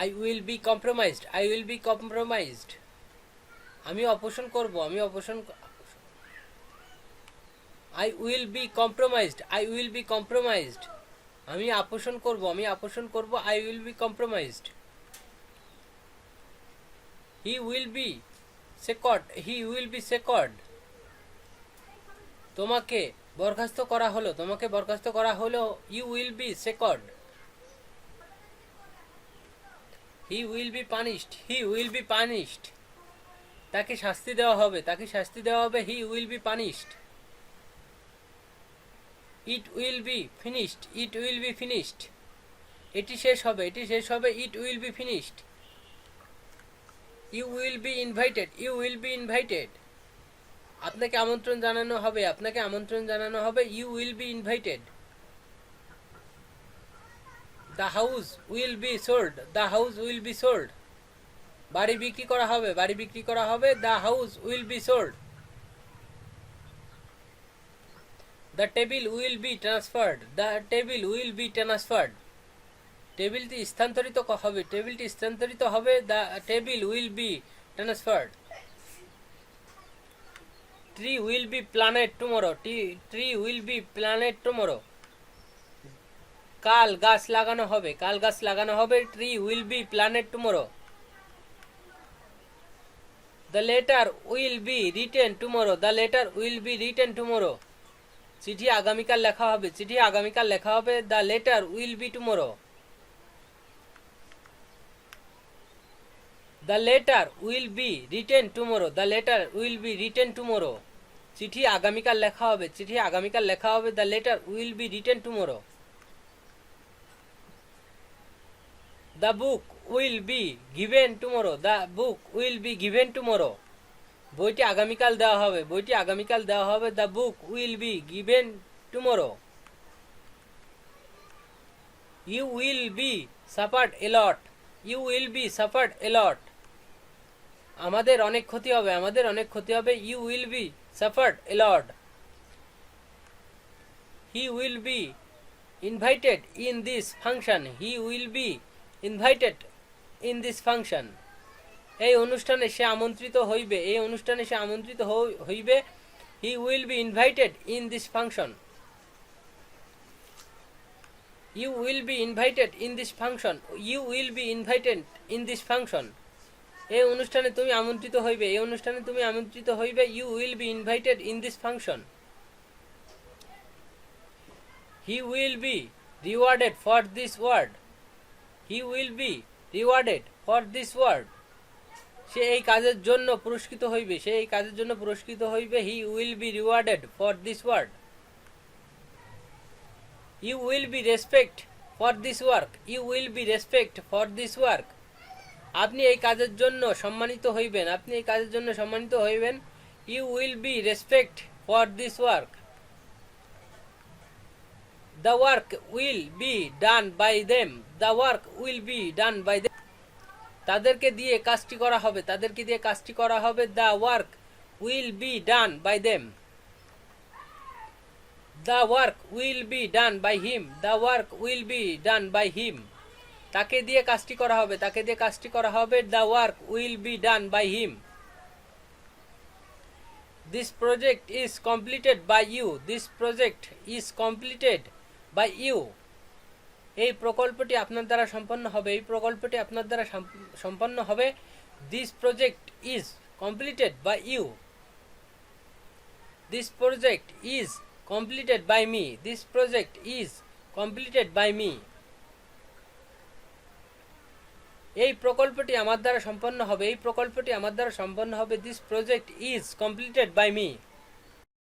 I will be compromised. I will be compromised. আমি অপসারণ করব, আমি অপসারণ I will be compromised. I will be compromised. আমি অপসারণ করব, আমি অপসারণ করব। I will be compromised. He will be secured. He will be secured. তোমাকে বরখাস্ত করা হলো, তোমাকে বরখাস্ত করা হলো। You will be secured. He will be punished. He will be punished. তাকে শাস্তি দেওয়া হবে, তাকে শাস্তি দেওয়া হবে। He will be punished. It will be finished. It will be finished. এটি শেষ হবে, এটি শেষ হবে। It will be finished. You will be invited. You will be invited. আপনাকে আমন্ত্রণ জানানো হবে, আপনাকে আমন্ত্রণ জানানো হবে। You will be invited. The house will be sold. The house will be sold. বাড়ি বিক্রি করা হবে, বাড়ি বিক্রি করা হবে। The house will be sold. The table will be transferred. The table will be transferred. টেবিলটি স্থানান্তরিত হবে, টেবিলটি স্থানান্তরিত হবে। The table will be transferred. Tree will be planted tomorrow. Tree will be planted tomorrow. কাল গাছ লাগানো হবে, কাল গাছ লাগানো হবে। Tree will be planted tomorrow. The letter will be written tomorrow. The letter will be written tomorrow. চিঠি আগামীকাল লেখা হবে, চিঠি আগামীকাল লেখা হবে। The letter will be tomorrow. The letter will be written tomorrow. The letter will be written tomorrow. চিঠি আগামীকাল লেখা হবে, চিঠি আগামীকাল লেখা হবে। The letter will be written tomorrow. The book will be given tomorrow. The book will be given tomorrow. বইটি আগামীকাল দেওয়া হবে, বইটি আগামীকাল দেওয়া হবে। The book will be given tomorrow. You will be suffered a lot. You will be suffered a lot. আমাদের অনেক ক্ষতি হবে, আমাদের অনেক ক্ষতি হবে। You will be suffered a lot. He will be invited in this function. He will be invited in this function. এই অনুষ্ঠানে সে আমন্ত্রিত হইবে, এই অনুষ্ঠানে সে আমন্ত্রিত হইবে। He will be invited in this function. You will be invited in this function. You will be invited in this function. এই অনুষ্ঠানে তুমি আমন্ত্রিত হইবে, এই অনুষ্ঠানে তুমি আমন্ত্রিত হইবে। You will be invited in this function. He will be rewarded for this word. He will be rewarded for this word. সে এই কাজের জন্য পুরস্কৃত হইবে, সে এই কাজের জন্য পুরস্কৃত হইবে। He will be rewarded for this word. You will be respect for this work. You will be respect for this work. আপনি এই কাজের জন্য সম্মানিত হইবেন, আপনি এই কাজের জন্য সম্মানিত হইবেন। You will be respect for this work. The work will be done by them. The work will be done by them. তাদেরকে দিয়ে কাজটি করা হবে, তাদেরকে দিয়ে কাজটি করা হবে। The work will be done by them. The work will be done by him. The work will be done by him. তাকে দিয়ে কাজটি করা হবে, তাকে দিয়ে কাজটি করা হবে। The work will be done by him. This project is completed by you. This project is completed by you. এই প্রকল্পটি আপনার দ্বারা সম্পন্ন হবে, এই প্রকল্পটি আপনার দ্বারা সম্পন্ন হবে। This project is completed by you. This project is completed by me. This project is completed by me. এই প্রকল্পটি আমার দ্বারা সম্পন্ন হবে, এই প্রকল্পটি আমার দ্বারা সম্পন্ন হবে। This project is completed by me.